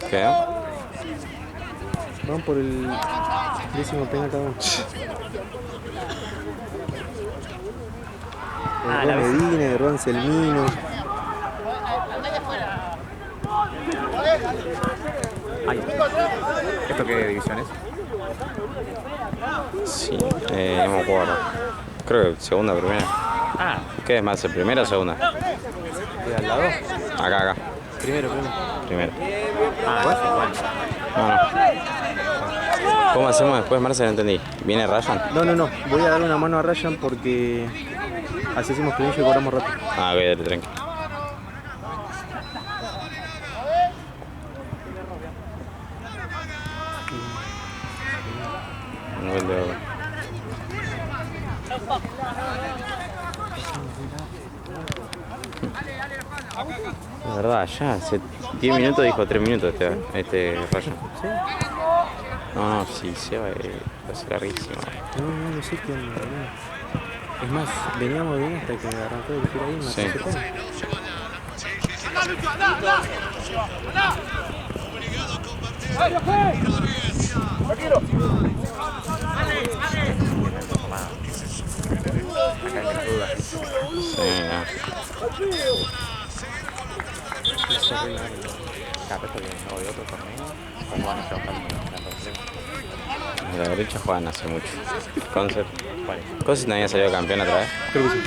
¿Qué? Van por el 10º penal cada uno. Erró Medina, erró Anselmino. Ay, ¿esto qué división es? Sí, no me acuerdo. Creo que segunda o primera. Ah, ¿Qué es más, el primero o segunda? ¿De al lado? Acá. Primero. Primero. ah, bueno. No. ¿Cómo hacemos después, Marce? No entendí. ¿Viene Ryan? No. Voy a darle una mano a Ryan porque así hacemos clean y cobramos rápido. Ah, ok, dale, tranqui. Un gol de oro. La verdad, ya hace 10 minutos dijo 3 minutos este Ryan. ¿Sí? No, sí, se va a ser larguísimo. No sé qué onda, boludo. Es más, veníamos bien hasta que arrancó el giro ahí en la Sí. tercera. Sí, no. Esto que no de otro torneo, ¿cómo van a trabajar en la torneo? En la derecha juegan hace mucho. Concept. ¿Cuál es? Concept no había salido campeón otra vez. Creo que sí.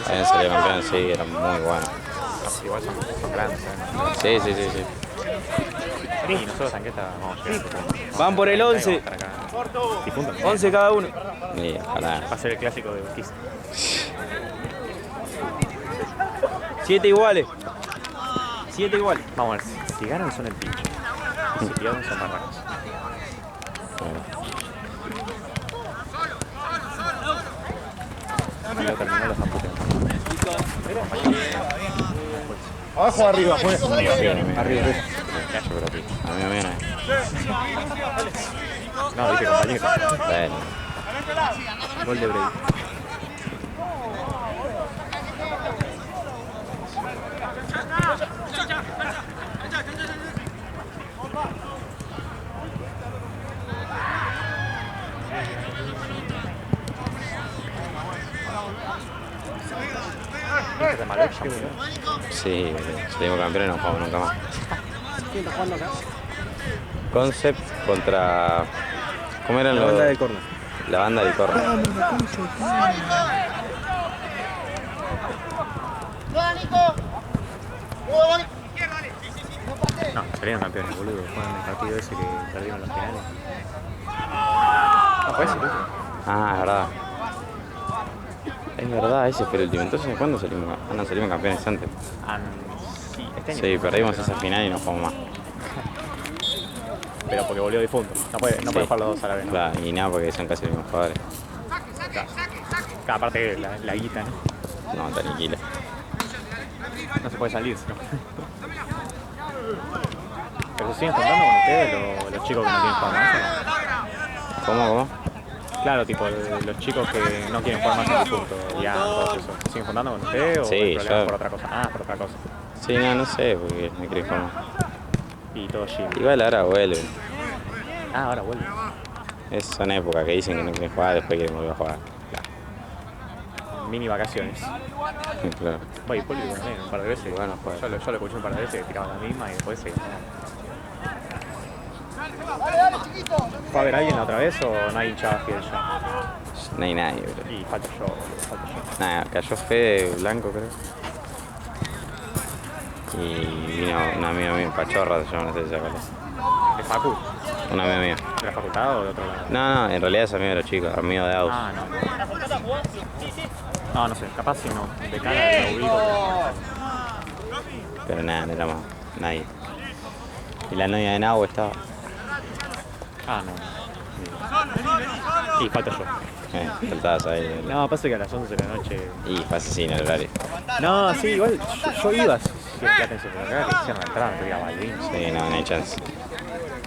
Habían salido campeón, sí, era muy bueno. Igual son grandes, ¿sabes? Sí. Y nosotros tanqueta vamos a llegar. Van por el 11. 11 cada uno. Y ojalá. Va a ser el clásico de Urquiza. 7 iguales. 7 iguales. Vamos a ver, si ganan son el pinche. Si pierden son barracos. Y lo terminó los amputeos. Abajo o arriba, pues. Arriba. Cacho, pero aquí. A mí me viene. No, dije compañero. Bueno. Gol de Brady. ¿Viste de Malech? Qué bueno. Sí, salimos campeones y no jugamos nunca más. ¿Quién está jugando acá? Concept contra. ¿Cómo eran La los? banda del córner. La banda del córner. No, salieron campeones, boludo. Juegan el partido ese que perdieron los finales. No, fue ese el último. Ah, es verdad. Es verdad, ese fue el último. Entonces, ¿cuándo salimos? No, salimos campeones antes. Sí, este año. Sí, perdimos esa final y no jugamos más. Pero porque volvió difunto. No puede jugar los dos a la vez, ¿no? Claro, y nada, porque son casi los mismos jugadores. Cada aparte la guita, ¿no? No, tranquilo. No se puede salir, ¿no? Pero se siguen juntando con ustedes los chicos que no quieren jugar más, ¿no? ¿Cómo? Claro, tipo los chicos que no quieren jugar más en el punto, ya, todo eso. ¿Se siguen juntando con ustedes o Sí, hay problemas yo- por otra cosa? Ah, por otra cosa. Sí, no sé, porque no quiero jugar más. Y todo Jim. Igual ahora vuelven. Ah, ahora vuelve. Son épocas que dicen que no quieren jugar, después quieren volver a jugar. Mini vacaciones. Claro. Voy, Poli también, un par de veces. Bueno, juega. Yo lo escuché un par de veces, tiraba la misma y después se... ¿Fue a ver a alguien la otra vez o no hay hinchada fiel ya? No hay nadie, bro. Y falta yo, boludo, falta yo. Nada, cayó Fede Blanco, creo. Y vino un amigo mío, Pachorra, se llama, no sé si se acuerda. ¿De Facu? Un amigo mío. ¿De la facultad o de otro lado? No, en realidad es amigo de los chicos, amigo de Aus. Ah, no. No, no sé, capaz si no. De cara lo ubico. Pero nada, no éramos nadie. Y la novia de Nau estaba. Ah, no. Y falta yo. Faltabas ahí. No, pasa que a las 11 de la noche... Y fue asesino el horario. No, sí, igual yo iba. Si me atención, pero acá que hicieron la entrada, me quería Balvin. Sí, no hay chance.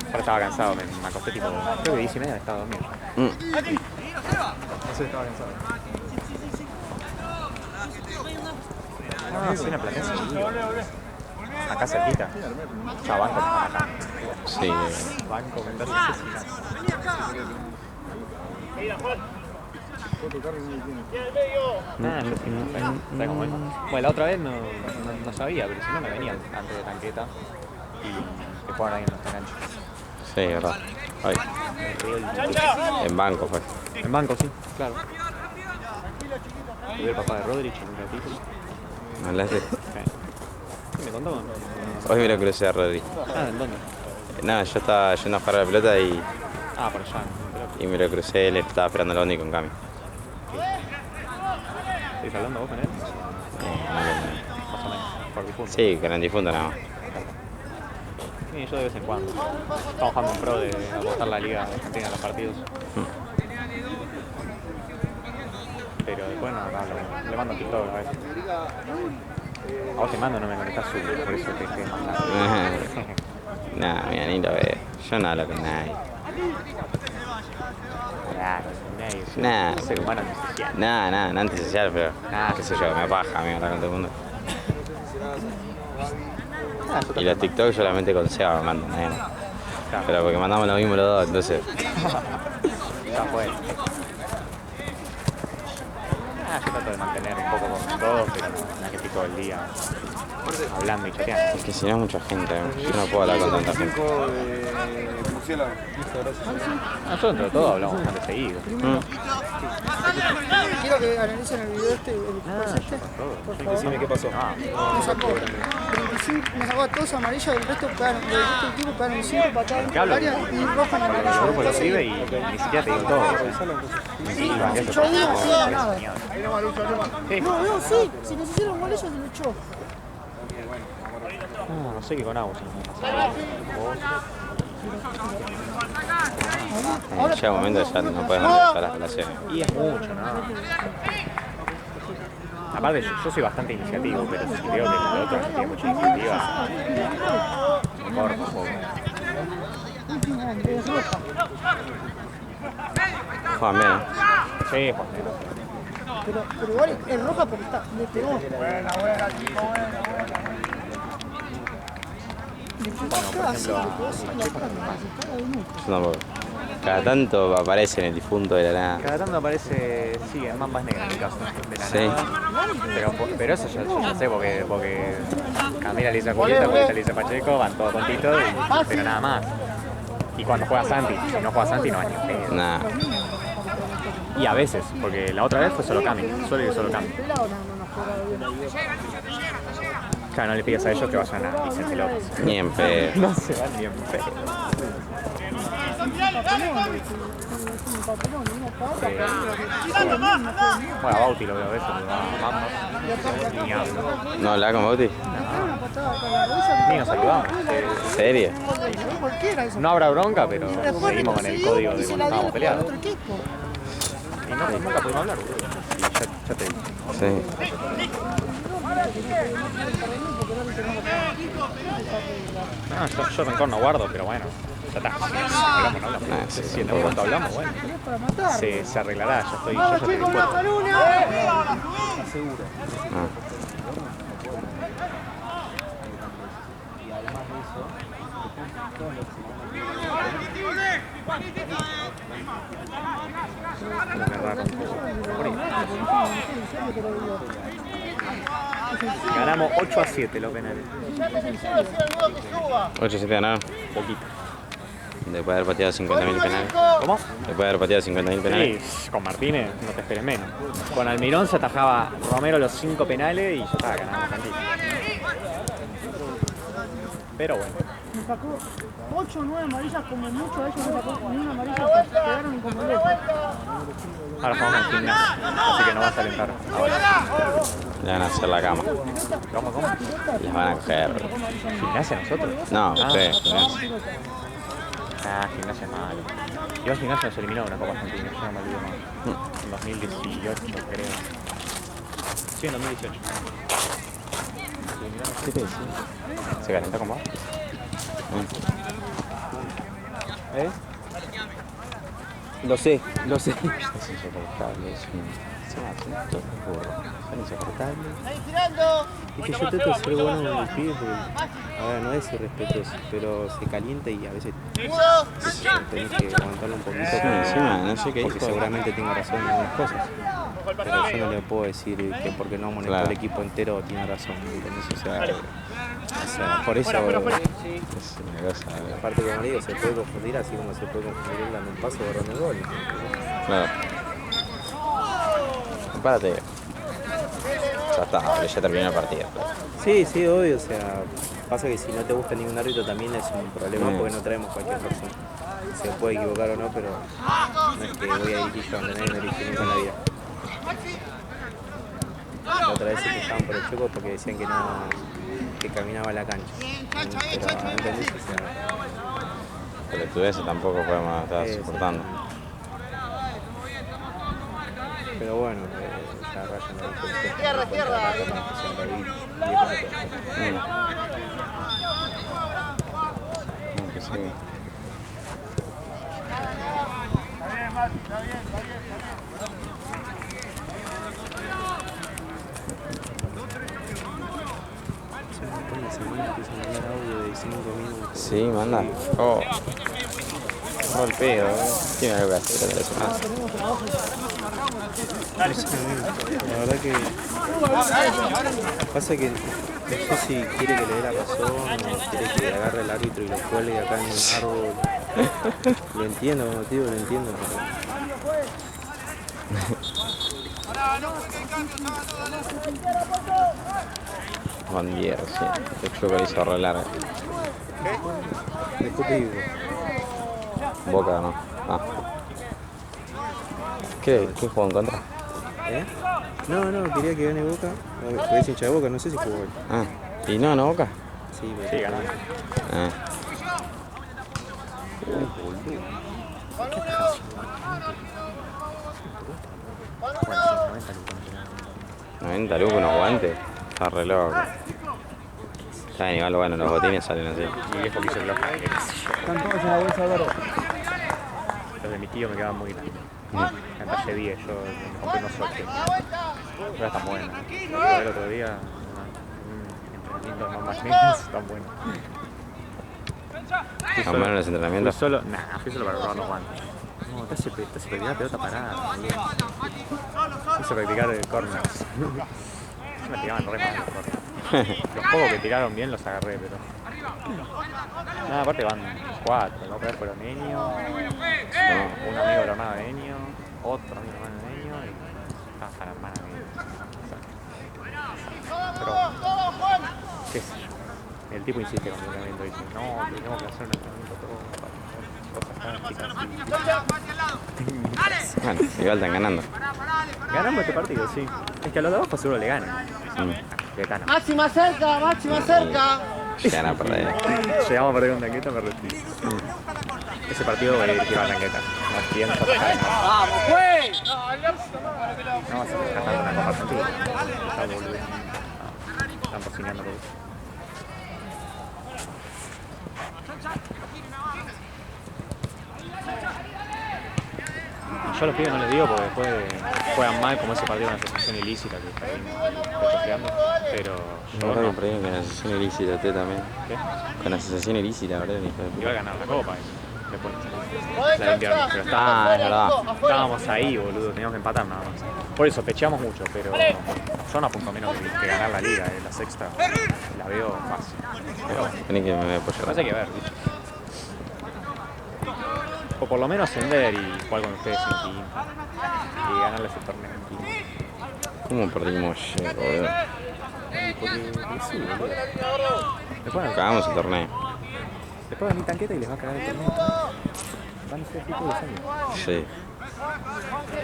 Ahora estaba cansado, me acosté tipo, creo que 10:30 estaba dormido. No sé, estaba cansado. Ah, sí, una platense. acá cerquita. Ya banco acá. Sí. Banco, venderse asesinar. Nada, yo sí no sé. ¿Sabes cómo es? Bueno, la otra vez no sabía, pero si no me venían antes de tanqueta y que jugaban ahí en los enganches. Sí, verdad. Ay, en banco fue. En banco, sí, claro. Y el papá de Rodríguez un ratito. ¿Me hablaste? Sí, me contó. Hoy me lo crucé a Rodri. Ah, ¿en dónde? No, yo estaba yendo a jugar a la pelota Ah, por allá. y me lo crucé, él estaba esperando el Bondi con Cami. ¿Estás hablando vos con él? Más o menos, por difunto. Sí, con el difunto nada más. Sí, yo de vez en cuando. Estamos jugando un pro de apostar la liga de Argentina en los partidos. Pero después no, le mando TikTok a veces. A vos te mando, no me conectás solo, por eso te dejé mandar. Nah, mira, ni lo veo. Yo no hablo con nadie. Claro, nadie. Nah. Ser humano antisocial. Nada, antisocial, pero qué sé yo, me baja a mí hablar con todo el mundo. Y los TikTok solamente con Seba me mandan, Claro. pero porque mandamos lo mismo los dos, entonces. Ya fue. Yo trato de mantener un poco con todos, pero no es que estoy todo el día hablando y chateando. Es que si no es mucha gente, yo no puedo hablar con tanta gente. Nosotros entre todos hablamos bastante seguido. Quiero que analicen el video este, el este, por favor. Decime qué pasó. Me sacó 25, me sacó a todos amarillos, del resto pegaron, del resto del equipo pegaron 5 patadas ¿Qué en hablo? el área y roja en El amarillo. grupo lo sirve y ni siquiera te digo todo. Sí, si echó uno, no era nada. Sí. No, sí, si les hicieron gol ellos se lo echó. No sé qué con Agus. Cuando llega un momento ya no puedes manejar las relaciones. Y es mucho, ¿no? Aparte, yo soy bastante iniciativo, pero si veo que el otro no tiene mucha iniciativa, me corto un poco. Juegan bien, ¿eh? Sí, Juan. Pero igual es roja porque está, le pegó. Le pegó acá, así, le pegó así en la cara, se caga de nuevo. Yo tampoco. Cada tanto aparece en el difunto de la nada. Cada tanto aparece, sí, en Mambas Negras en mi caso, de la Sí. nada. Pero eso yo ya sé, porque Camila le dice a Julieta, Julieta le dice a Pacheco, van todos con Tito, pero nada más. Y cuando juega Santi, si no juega Santi no va ni un pedo. Nah. Y a veces, porque la otra vez fue solo Cami, solo Cami. Pelado no jugaba bien. Claro, no le pidas a ellos que vayan a Vicente López. Ni en pedo. No se van ni en pedo. Bueno, a Bauti lo veo a veces, a Mambas, ni hablo. ¿No hablaba con Bauti? Ni nos saludamos. ¿En serio? No habrá bronca, pero seguimos con el código de cuando estábamos peleados. Otro equipo. Y no, nunca pudimos hablar, boludo. Y ya te digo. Sí. No, yo rencor no guardo, pero bueno, ya está. Hablamos, no hablamos. Ah, sí, Si en algún momento hablamos, bueno, se arreglará, yo ya estoy dispuesto. Ah. Qué raro. Por ahí. Ganamos 8-7 los penales. 8-7 ganaron. Poquito. Después de haber pateado 50.000 penales. ¿Cómo? Después de haber pateado 50.000 penales. Sí, con Martínez no te esperes menos. Con Almirón se atajaba Romero los 5 penales y ya estaba ganando tranquilo. Pero bueno. Me sacó 8 o 9 amarillas como mucho, a ellos me sacó ni una amarilla que quedaron incompletos. Ahora jugamos en gimnasio, así que no vas a alentar ahora. Le van a hacer la cama. ¿Cómo? Les van a coger. ¿Gimnasia nosotros? No, ustedes. Gimnasia. Ah, gimnasia es malo. Igual gimnasia nos eliminó una Copa Argentina, yo no me olvido más. En 2018 creo. Sí, en 2018. ¿Qué te decía? ¿Se calentó con vos? Lo sé. Es insoportable, es encima son todos burros. Son insoportables. Es que yo trato de ser bueno con el pibe porque, a ver, no es irrespetuoso, pero se calienta y a veces tenés que aguantarlo un poquito. Sí, encima, no sé qué porque dijo. seguramente tenga razón en algunas cosas. Pero yo no le puedo decir que porque no amonestó Claro. al equipo entero tiene razón. ¿Entendés? O sea, por eso, Es una cosa. aparte como digo, se puede confundir así como se puede confundir él dando un paso o agarrando el gol. Claro. Párate. Ya está, ya terminó el partido. Sí, sí, obvio, o sea, pasa que si no te gusta ningún árbitro también es un problema Sí. porque no traemos cualquier persona. Se puede equivocar o no, pero no es que voy a dirigir yo donde nadie me dirige nunca en la vida. La otra vez se quejaban por el Choco porque decían que no, que caminaba la cancha. Pero ¿entendés? O sea, Pero tú eso tampoco podemos estar soportando. pero bueno, ya rayan la diferencia. Tierra. Que sí. Una semana empiezan a mandar audio de 5 minutos. Sí, manda. Oh. El pedo, tiene algo que hacer otra vez. No sé, la verdad que pasa que no sé si quiere que le dé la razón o quiere que agarre el árbitro y lo cuelgue acá en un árbol. Lo entiendo, como te digo, lo entiendo, Bandier, sí. El Choco le hizo re larga. después te digo. Boca no. Ah. ¿Qué jugó en contra? ¿Eh? No, quería que gane Boca, porque es hincha de Boca, no sé si jugó hoy. Ah. ¿Y no Boca? Sí, pero Sí, ganó. Ah. Bueno, sí, 90 lucas. 90 lucas unos guantes. Está re loco. Está bien, igual bueno, los botines salen así. Mi viejo quiso que los pague. están todos en la bolsa verde. Los de mi tío me quedaban muy grandes. En talle 10, yo me compré unos 8. Pero están buenos. Lo vi el otro día, un entrenamiento más o menos, están buenos. ¿Están buenos los entrenamientos? Fui solo para probar los guantes. No, te hace practicar pelota parada, boludo. Hice practicar el corners. Me tiraban re mal los corners. Los pocos que tiraron bien los agarré, pero... Nada, aparte van 4, la otra vez fueron Enio, un amigo de la hermana de Enio, otro amigo de la hermana de Enio y la hermana de Enio. Pero, qué sé yo. El tipo insiste con el entrenamiento, dice, no, tenemos que hacer un entrenamiento todo para cosas tácticas. Bueno, igual están ganando. Ganamos este partido, sí. Es que a los de abajo seguro le ganan. Letano. Máxima cerca. Llegan a perder. Llegamos a perder con Tanqueta, me retiro. Ese partido voy a dirigir a Tanqueta. No pienso pasar. ¡Vamos, pues! No vas a rescatar una Copa Argentina. Está boludo. Están cocinando todo. Yo a los pibes no les digo porque después juegan mal como ese partido en la asociación ilícita que está creando. Pero yo Yo no. no perdí con la asociación ilícita, usted también. ¿Qué? Con la asociación ilícita, ¿verdad? Hijo de puta. Iba a ganar la Copa después. La vendieron, pero Ah, es verdad. estábamos ahí, boludo, teníamos que empatar nada más. Por eso pechamos mucho, pero yo no apunto menos que ganar la liga, la sexta. La veo fácil. Pero bueno, Tenés que me apoyar. no sé qué ver, ¿viste? O por lo menos ascender y jugar con ustedes en quinta. Y ganarles el torneo en quinta. ¿Cómo perdimos, boludo? Porque sí, boludo. Después, Acabamos el torneo. después va mi Tanqueta y les va a cagar el torneo. Van a ser así todos los años. Sí.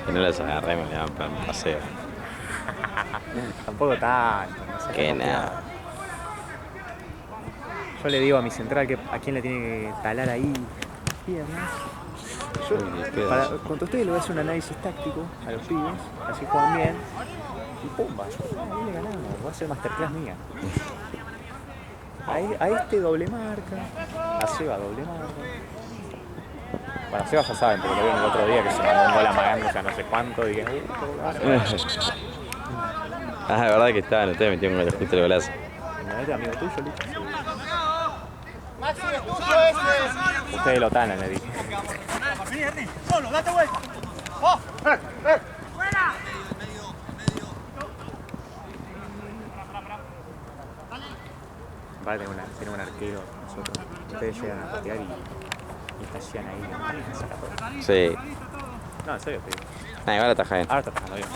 Que no las agarremos, le dan para un paseo. Tampoco tanto, no sé. Que nada. Yo le digo a mi central que a quién le tiene que talar ahí piernas. Contra ustedes le voy a hacer un análisis táctico a los pibes, así juegan bien. Y pumba, ahí le ganamos, va a ser masterclass mía. A este doble marca, a Seba doble marca. Bueno, Seba ya saben, porque lo vieron el otro día que se mandó un gol amagando, o sea, no sé cuánto, y dije, Ah, es verdad que estaban ustedes metieron un gol justo el golazo. ¿no es amigo tuyo, Lucas? Maxi, es tuyo ese. Ustedes lo tanan, le dije. Solo, date vuelta. ¡Oh! ¡Fuera! Vale, tiene un arquero, nosotros. Ustedes llegan a patear y estallan ahí, saca todo. Sí. No, en serio, te digo. Nah, igual ataja bien. Ahora está atajando bien.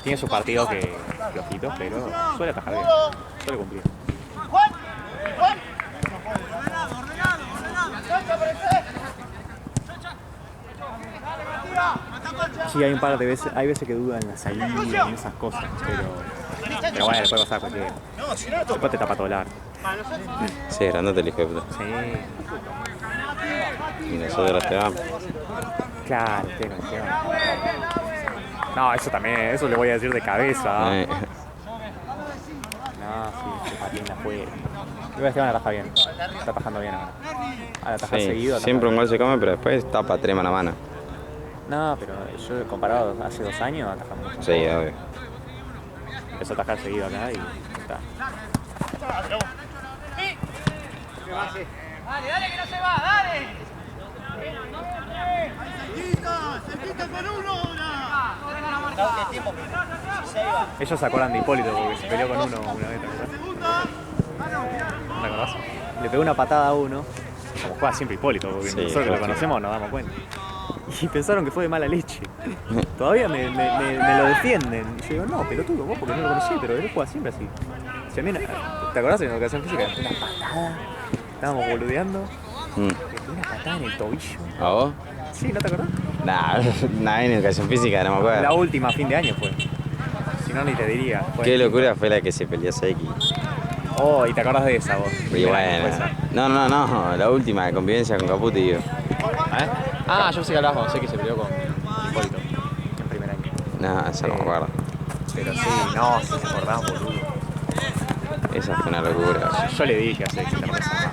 Tiene sus partidos que flojitos, pero suele atajar bien. Suele cumplir. ¡Juan! ¡Juan! Sí, hay un par de veces, hay veces que dudan en la salida y esas cosas, pero bueno, le puede pasar a cualquiera. Después te tapa todo el arco. Sí, grandote el hijo de puta. Sí, Y nosotros te vamos. claro, no, eso también, eso le voy a decir de cabeza. Eh, No, sí, se patina afuera. Igual Esteban ataja bien, está atajando bien ahora. Al atajar Sí, seguido. ataja siempre un bien. gol se come, pero después tapa 3 mano a mano. No, pero yo comparado hace 2 años, ataja mucho. Sí, obvio. Empezó a atajar seguido acá y está. Dale, dale que no se va, dale. Cerquita con uno ahora. Ellos se acuerdan de Hipólito porque se peleó con uno una vez, ¿te acordás? ¿No te acordás? Le pegó una patada a uno, como juega siempre Hipólito, porque Sí, nosotros que claro. lo conocemos nos damos cuenta. Y pensaron que fue de mala leche. Todavía me lo defienden. Y yo digo, no, pelotudo, vos porque no lo conocí, pero él juega siempre así. Si a mí, ¿te acordás en educación física? Una patada. Estábamos boludeando. Mm. Le pegó una patada en el tobillo. ¿A vos? Sí, ¿no te acordás? Nah, en educación física no me acuerdo. La última fin de año fue. Si no, ni te diría. Fue- Qué locura fue la que se peleó Seki. Oh, y te acordás de esa vos. Y Fue bueno. esa. No, la última convivencia con Caputi, digo. ¿Eh? Ah, yo pensé que hablabas con Seki, se peleó con Hipólito en primer año. No, eso no me acuerdo. Pero sí, no, si te acordás, boludo. Esa fue una locura. Yo le dije a Seki que te representaba.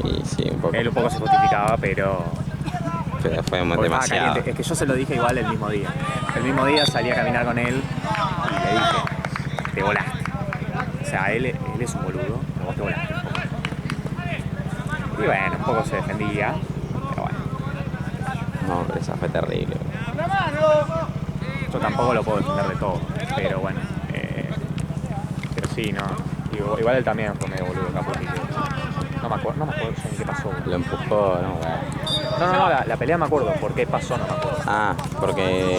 Y sí, un poco. Él un poco se justificaba, pero Pero fue porque estaba demasiado. caliente. Es que yo se lo dije igual el mismo día. El mismo día salí a caminar con él y le dije, te volaste. O sea, él es un boludo, pero vos te volaste un poco. Y bueno, un poco se defendía, pero bueno. No, pero esa fue terrible. Yo tampoco lo puedo defender de todo, pero bueno. Pero sí, no. Igual él también fue medio boludo, Caputi. No me acuerdo ya ni qué pasó. Lo empujó, no, bueno. No, la pelea me acuerdo, por qué pasó no me acuerdo. Ah, porque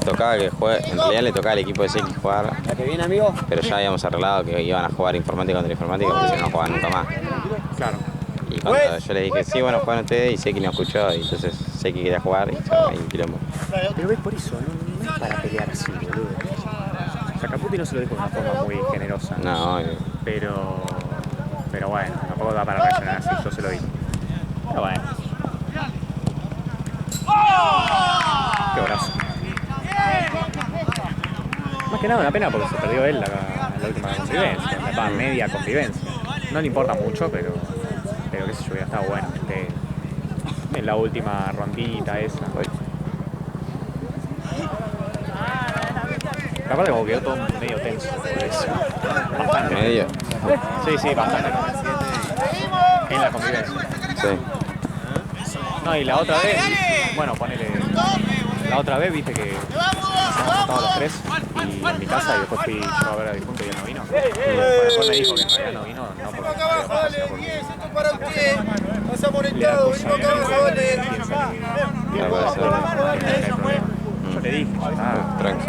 tocaba que juegue, en realidad le tocaba al equipo de Seki jugar, ¿La que viene, amigo? pero ya habíamos arreglado que iban a jugar informática contra informática porque si no, no jugaban nunca más. Claro. Y cuando yo le dije, sí, bueno, juegan ustedes, y Seki no escuchó, y entonces Seki quería jugar y chao, ahí un quilombo. Pero ves por eso, no es para pelear así, boludo. O sea, Caputi no se lo dijo de una forma muy generosa. No, obvio. Pero bueno, tampoco da para reaccionar así, yo se lo dije. Pero bueno. Qué brazo. Más que nada una pena porque se perdió él la última convivencia, la media convivencia. No le importa mucho, pero qué sé yo, hubiera estado bueno que esté en la última rondita esa. Aparte como quedó todo medio tenso por eso. Bastante. Medio. Sí, bastante. En la convivencia. Sí. No, y la otra vez, bueno, ponele. La otra vez viste que nos juntamos los tres y en mi casa y después fui yo a ver a difunto y él no vino. Bueno, después me dijo que en realidad no vino, no porque Acá abajo, pasa, dale, sino porque 10, esto es para usted. Pasamos le da orientado, cosa venimos acá abajo, dale. Ya puede ser. Yo le dije, ya está. Tranqui.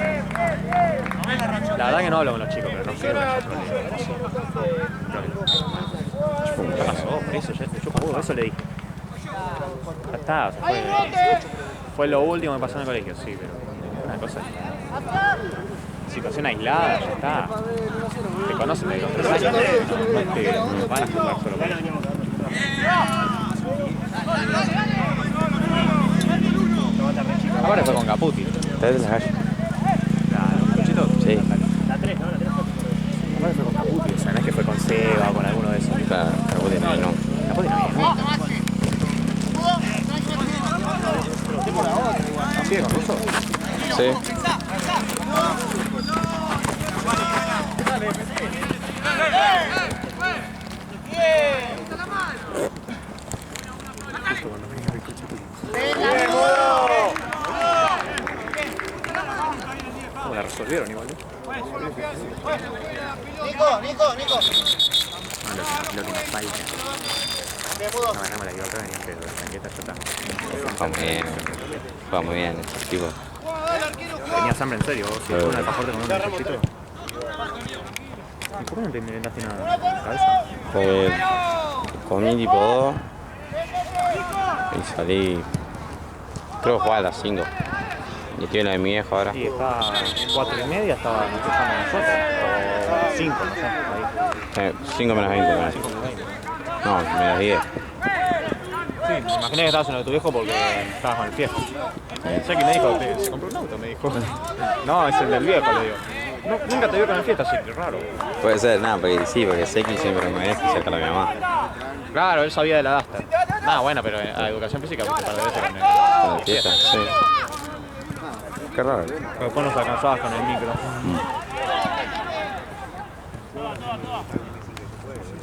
La verdad que no hablo con los chicos, pero no creo que haya problema. ¿Qué pasó? Por eso, ya te chupa huevo, eso le dije. Ya está, o sea, fue lo último que pasó en el colegio, sí, pero una cosa. Situación aislada, ya está. Te conocen desde los 3 años, no te van a jugar solo con ellos. Ahora fue con Caputi. ¿Traes las gallas? Claro, ¿Luchito? Sí. Ahora fue con Caputi, o sea, no es que fue con Seba o con alguno de esos. Claro, Caputi no. Caputi no viene. Justo cuando venía el coche. ¿Cómo la resolvieron igual? Nico. No, lo que nos falta. No ganamos la Libertadores ni en pedo. La tanqueta ya está. Juega muy bien estos tipos. Tenías hambre en serio, vos. Si un alfajorte con un necesito. ¿Y por qué no te inventaste una cabeza? Comí tipo 2 y salí. Creo que jugaba a las 5. Y estoy en la de mi viejo ahora. Sí, está 4:30, estaba empezando nosotros. O 5, no sé. Ahí. 5 menos 20. 5 menos 20. No, menos 10. Sí, me imaginé que estabas en lo de tu viejo porque estabas con el viejo. Jackie me dijo, se compró un auto, me dijo. No, es el del viejo, le digo. No, nunca te vio con el fiesta, así que raro. Puede ser, nada, porque sí, porque Seki siempre me deja y cerca a mi mamá. Claro, él sabía de la Duster. Nada, bueno, pero a educación física fuiste un par de veces con el Con el fiesta, sí. Qué raro. Pero después nos alcanzabas con el micro.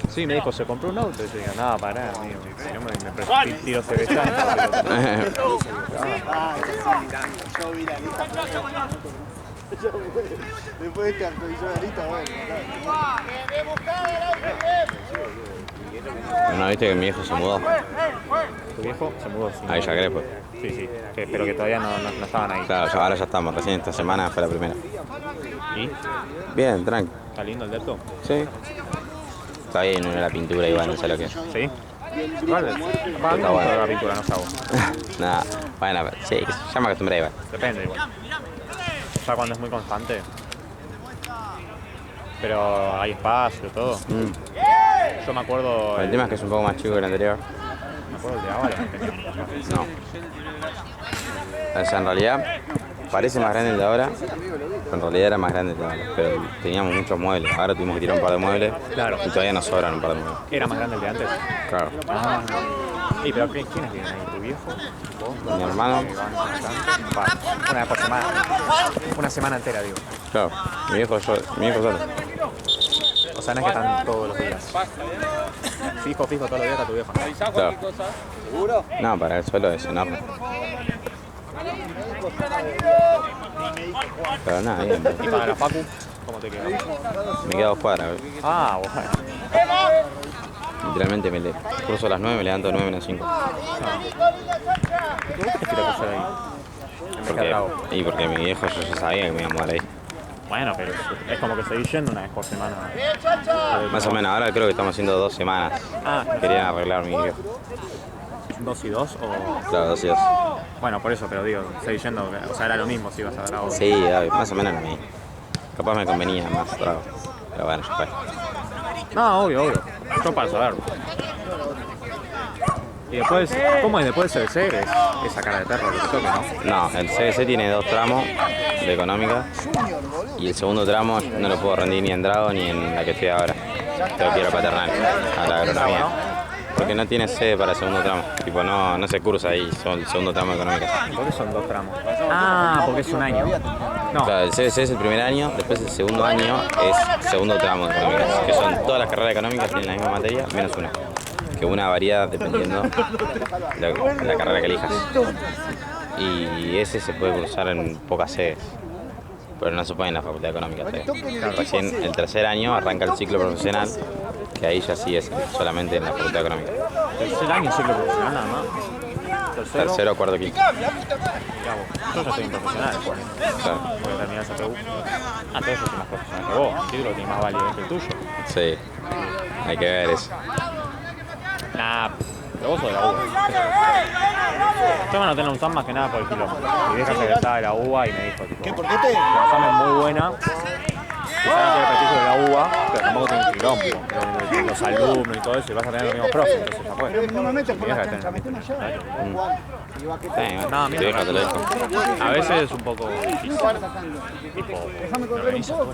Sí, me dijo, se compró un auto. Y yo digo, nada, pará, amigo. Si no me tiro cerveza. Después de este actualizó la lista, bueno. ¿No viste que mi viejo se mudó? ¿Tu viejo? Se mudó, sí. Ahí ya Crepo. Sí, sí. Pero que todavía no estaban ahí. Claro, ahora ya estamos. Recién esta semana fue la primera. ¿Y? Bien, tranqui. ¿Está lindo el depto? Sí. Está bien, no la pintura igual, no sé lo que es. ¿Sí? Vale. Está No bueno. la pintura, no sabo. Nada, bueno, sí, ya me acostumbré igual. Depende igual. Ya cuando es muy constante. Pero hay espacio, todo. Yo me acuerdo. El tema es que es un poco más chico que el anterior. Me acuerdo de Ábala. No. O sea, en realidad parece más grande el de ahora, pero en realidad era más grande el de ahora. Pero teníamos muchos muebles, ahora tuvimos que tirar un par de muebles. Claro. Y todavía nos sobran un par de muebles. Era más grande el de antes. Claro. Ah. ¿Y pero quiénes vienen ahí? ¿Tu viejo? ¿Vos? Mi hermano. Una por semana. Una semana entera, digo. Claro, mi viejo solo. O sea, no es que están todos los días. Fijo todos los días está tu viejo. Claro. No, para el suelo es enorme. Pero nada, bien. ¿Y para la facu? ¿Cómo te queda? Me queda 2 cuadras. Ah, bueno. Literalmente me cruzo a las 9 y me levanto a 9 menos 5. ¿Qué quieres hacer ahí? Porque mi viejo yo ya sabía que me iba a mudar ahí. Bueno, pero es como que seguís yendo una vez por semana. Más o menos, ahora creo que estamos haciendo 2 semanas. Ah, Querían arreglar mi viejo. 2 y 2 o... Claro, 2 y 2. Bueno, por eso, pero digo, seguís yendo, o sea, era lo mismo si ibas a dar agua. Sí, más o menos lo mismo. Capaz me convenía más trago. Pero bueno, ya fue. No, obvio. Yo para saberlo. Y después, ¿cómo es después del CBC? Es esa cara de perro que te toque, ¿no? No, el CBC tiene 2 tramos de económica. Y el segundo tramo no lo puedo rendir ni en Drago ni en la que estoy ahora. Tengo que ir a paternal, a la agronomía. Porque no tiene sede para el segundo tramo. Tipo, no se cursa ahí el segundo tramo de económica. ¿Por qué son 2 tramos? Ah, porque es un año. No. Claro, el CBC es el primer año, después el segundo año es segundo tramo de económicas. Que son todas las carreras económicas tienen la misma materia, menos una. Que una varía dependiendo de la carrera que elijas. Y ese se puede cursar en pocas sedes. Pero no se puede en la Facultad de Económica. Recién el tercer año arranca el ciclo profesional, que ahí ya sí es solamente en la Facultad de Económica. Tercer año ciclo profesional nada más. Tercero, cuarto, quinto. Yo ya soy un profesional después. Claro. Voy a terminar esa PU. Ah, todos soy más profesional que vos. El título tiene más validez que el tuyo. Sí, hay que ver eso. Nah, pero vos sos de la UBA. Yo me anoté en la UNSAM más que nada por el quilombo. Mi vieja se egresaba de la UBA y me dijo, tipo, ¿Por qué te? la UNSAM es muy buena. Quizás no tiene prestigio de la UBA, pero tampoco tiene un quilombo. Los alumnos y todo eso, y vas a tener los mismos profes, entonces ya fue. Normalmente por Mi las vieja está canchas, en meten allá. No, Tu vieja te lo dijo. A veces es un poco difícil. Tipo, Déjame correr un poco.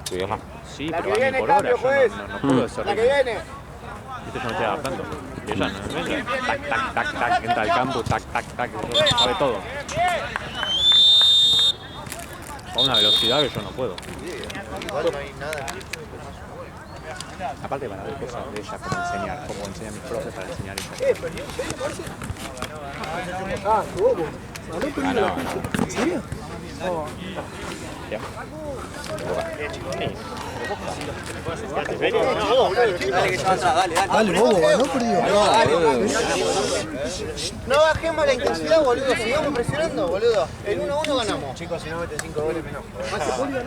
Tu vieja. sí, pero va ni por hora, yo no puedo hacer La que viene. Viste, yo me estoy adaptando. Y ella no, ella, tac, entra al campo, tac, sabe todo. A una velocidad que yo no puedo. Igual no hay nada. Aparte para ver cosas de ella, como enseñar, como enseñan mis profes para enseñar ella. Ah, tu bobo. Ah, no. ¿En serio? ¿Ya? Dale, bobo, ganó perdió. No bajemos la intensidad, boludo. Sigamos presionando, boludo. El 1-1 ganamos. Chicos, si no meten 5 goles menos.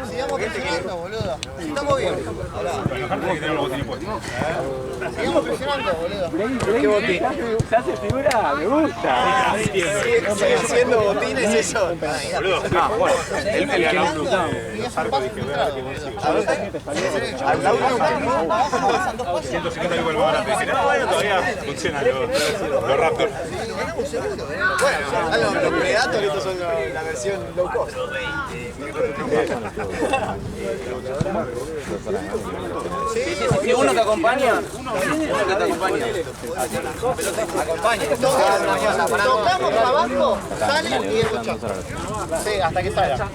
Sigamos presionando, boludo. Si estamos bien. Sigamos presionando, boludo. ¿Qué botín? Se hace figura, me gusta. Sigue siendo botines eso. Boludo. Ah, bueno, él me ganó. Y es un paso centrado, boludo. Al lado pasan 2 pasos. 150 igual van a decir, no, bueno, todavía funcionan los Raptors. Bueno, los Predators estos son la versión low cost. Si uno te acompaña, uno que te acompaña. Acompaña. Tocamos abajo, sale y escucha. Sí, hasta que salga.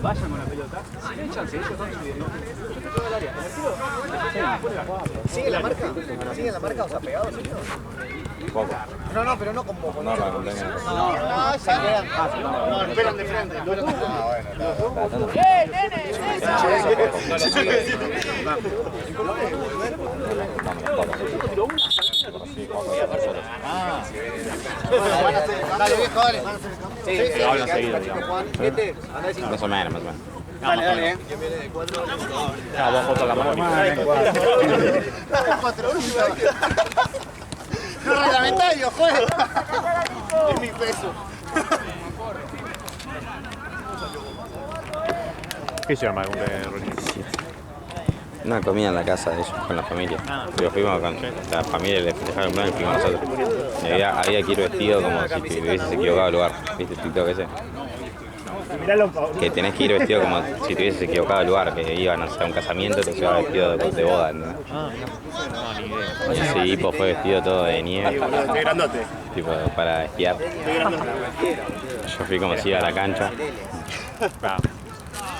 Vayan con la pelota. Si hay chance, ellos van subiendo. ¿Sigue la marca? ¿Sigue la marca? ¿Os ha pegado? Poco. No, pero no con poco. No, la condena. No, se quedan. No, esperan de frente. Bueno, dale, viejo, dale. Sí, hablan seguido, digamos. Más o menos, más o menos. Dale, dale, No, vos foto la mano. No reglamentario, juez. Es mi peso. ¿Qué hicieron más de Rolling? Una comida en la casa de ellos, con la familia. Pero fuimos con la familia, le festejaron el plan y fuimos nosotros. Y había que ir vestido como si te hubieses equivocado de lugar. ¿Viste el TikTok ese? Que tenés que ir vestido como si te hubieses equivocado de lugar, que iban a hacer un casamiento y te llevaba vestido de boda, ¿no? Ah, no, ni idea. Sí, Hippo fue vestido todo de nieve, Qué grandote. tipo para esquiar. Yo fui como si iba a la cancha.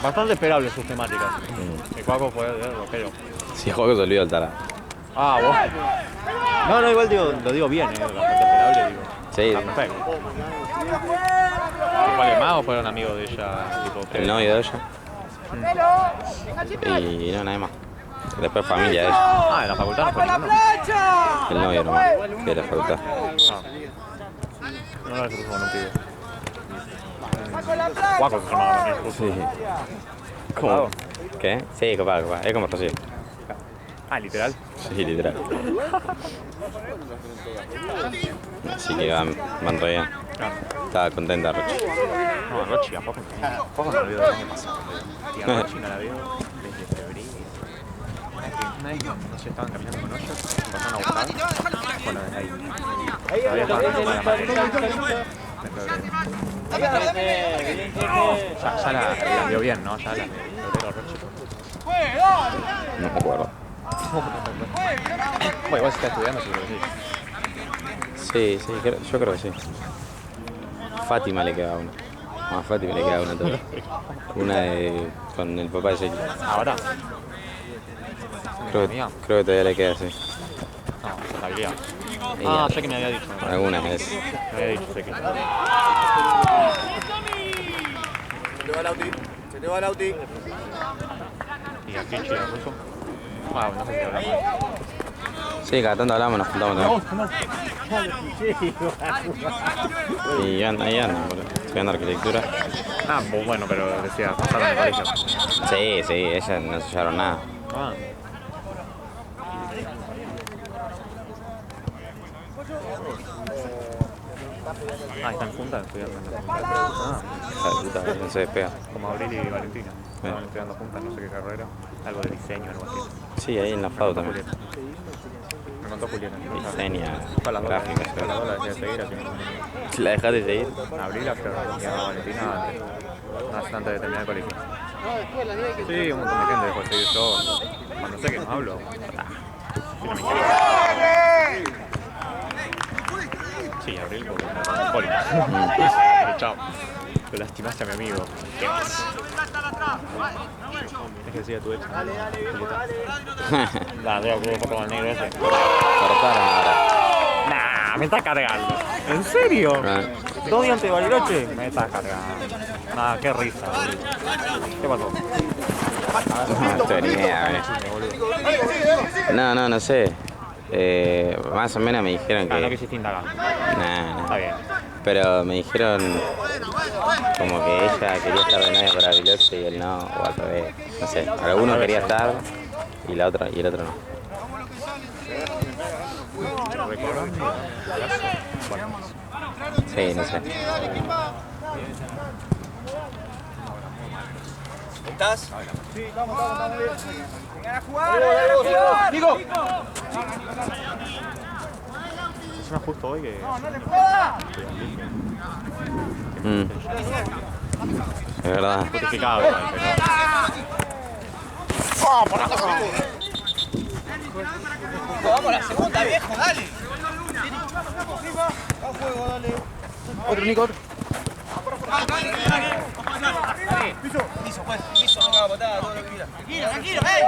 Bastante esperable sus temáticas. El Cuaco fue de rockero. Si juego se olvidó el tarado. Ah, vos. No, igual digo, lo digo bien, bastante esperable, digo. Sí, Está perfecto. ¿Fue alguien más o fueron amigos de ella? Tipo, el novio de ella. Y no, nada más. Después familia de ella. Ah, de la facultad no fue ninguno. El novio nomás, de la facultad. No lo puso con un pibe. Cuaco se llamaba también, justo. Sí. ¿Cómo? ¿Qué? Sí, copado. Es como Rocío. Ah, literal. Sí, literal. Así que van re bien. Estaba contenta Rochi. No, Rochi, ¿a poco no lo veo del año pasado? Tía Rochi no la veo desde febrero. Una vez cuando no sé, estaban caminando con ellos, pasaron a buscar. Bueno, desde ahí. Todavía estaban tomando la materia. Ya la vio bien, ¿no? Ya la febrero Rochi. No me acuerdo. Bueno, igual si está estudiando, seguro que sí. Sí, yo creo que sí. Fátima le queda una. A Fátima le queda una todavía. Una con el papá de Jake. ¿Ahora? Creo que todavía le queda, sí. No, se sabía. Ah, sé que me había dicho. Algunas veces. Me había dicho, sé que. Se te va el Auti. Se te va el Auti. Y aquí chido, ruso. Ah, no sé si hablamos. Sí, cada tanto hablamos, nos juntamos también. Y ahí andan, boludo. Estudiando arquitectura. Ah, bueno, pero decía, pasaron en el colegio. Sí, ellas no ensayaron nada. Ah. Ah, están juntas estudiando en la facultad. Ah, Hija de puta, no se despega. como Abril y Valentina. Estaban estudiando juntas, no sé qué carrera. Algo de diseño, algo así. Sí, ahí en la FAU también. Me contó Juliana. Diseña, Para las dos. gráficas. Para las dos la dejé de seguir, así que... ¿La dejaste de seguir? Abril, creo, y a Valentina antes de terminar el colegio. Sí, un montón de gente dejó de seguir yo. Cuando sé que no hablo, si no me interesa. Sí, Abril, porque me pasó poli. Pero chao. Lo lastimaste a mi amigo. Es que decía tu ex. La veo que con el negro ese. Cortaron ahora. Nah, me estás cargando. ¿En serio? Ah. 2 días antes de Bariloche, me estás cargando. Nah, qué risa, boludo. ¿Qué pasó? No tengo ni idea, no sé. Más o menos me dijeron Ah, no que... quisiste indagar. Nah, Está bien. pero me dijeron como que ella quería estar de novia para Bariloche y él no, o al revés. No sé, alguno quería estar y el otro no. Recordando. Bueno, Sí, no sé. ¿Estás? encima justo hoy que. Es verdad. Justificado igual, pero. Vamos a la segunda, viejo, dale. Otro Nico. Piso, pues. Piso, no caga patada, todo lo que quiera. Tranquilo, ¿Sabes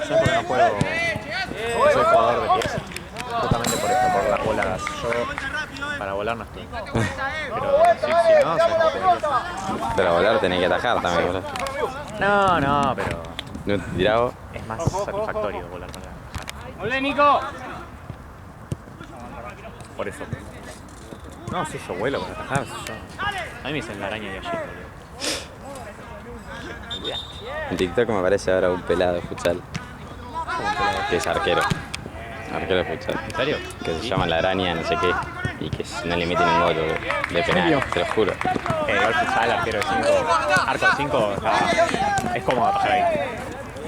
por qué no puedo? No soy jugador de pies. Justamente por esto, por las bolas. Yo para volar no estoy. Pero si no, soy jugador. Pero volar tenés que atajar también, boludo. No, pero No te tiraba. es más satisfactorio volar para. ¡Olé, Nico! Por eso. No, si yo vuelo para atajar. Yo. A mí me dicen la araña de allí, boludo. En TikTok me aparece ahora un pelado de futsal. Que es arquero. Arquero de futsal. ¿En serio? Que se llama La Araña, no sé qué. Y que no le meten un gol, boludo. De penal, te lo juro. Igual futsal, arquero de 5. Arco de 5 es cómodo atajar ahí.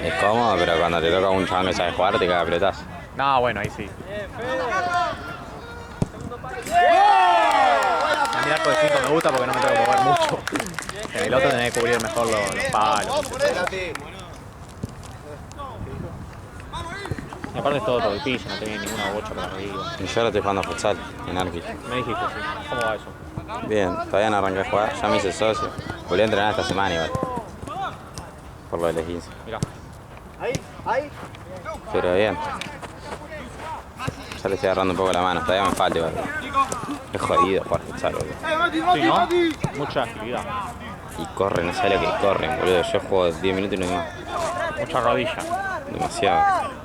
Es cómodo, pero cuando te toca un chabón que sabe jugar, te caga pelotazo. No, bueno, ahí sí. A mí el arco de 5 me gusta porque no me tengo que mover mucho. En el otro tenés que cubrir mejor los palos. Y aparte es todo el piso, no tenés ninguna bocha para arriba. Y yo ahora estoy jugando futsal en Arqui. Me dijiste, sí. ¿Cómo va eso? Bien, todavía no arranqué a jugar, ya me hice socio. Volví a entrenar esta semana igual. Por lo de los 15. Mirá. Pero bien. Ya le estoy agarrando un poco la mano, todavía me falta igual. Es jodido jugar futsal, boludo. Sí, ¿no? Mucha agilidad. Y corren, no sé lo que corren, boludo. Yo juego 10 minutos y no hay más. Mucha rodilla. Demasiado.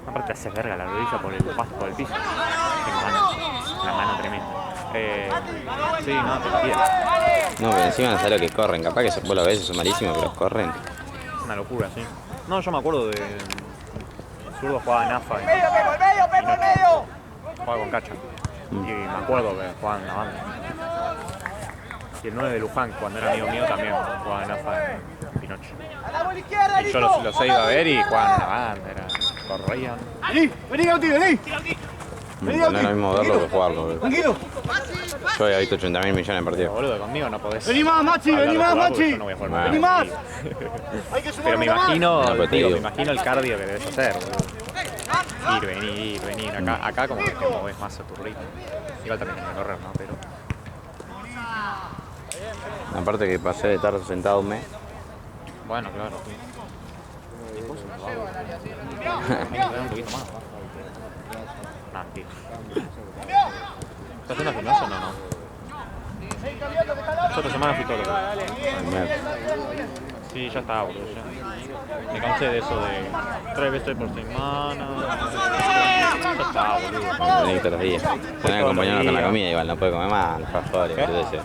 Aparte te haces verga la rodilla por el pasto, por el piso. Qué mano. Una mano tremenda. Sí, no, te entiendo. No, pero encima no sé lo que corren. Capaz que vos lo ves, son malísimos, pero corren. Una locura, sí. No, yo me acuerdo de... El zurdo jugaba en AFA. Jugaba con Cacha. Y me acuerdo que jugaba en la banda. Y el 9 de Luján, cuando era amigo mío, también jugaba en AFA en Pinocho. Y yo los iba a ver y jugaban en la banda, corrían. Vení, Gauti, vení. No es lo mismo verlo que jugarlo, boludo. Tranquilo. Yo había visto 80.000 millones de partidos. Boludo, conmigo no podés. Vení más, Machi, hablar vení de más, jugar porque Machi. yo no voy a jugar Vení con más. él. Hay que sumar Pero me una más. imagino, No, pero te digo, digo. me imagino el cardio que debes hacer, boludo. Ir, venir. Acá como que te moves más a tu ritmo. Igual también tenés que correr, ¿no? Pero... Aparte que pasé de estar sentado un mes. Bueno, claro, sí. Después un un poquito más. No, mentira. ¿Estás haciendo gimnasio o no? Yo esta semana fui todo lo que... Sí, ya está, boludo. Ya. Me cansé de eso de 3 veces por semana. Ya está, boludo. Vení todos los días. Tenés que acompañarnos con la comida igual, no puede comer más alfajores, boludeces.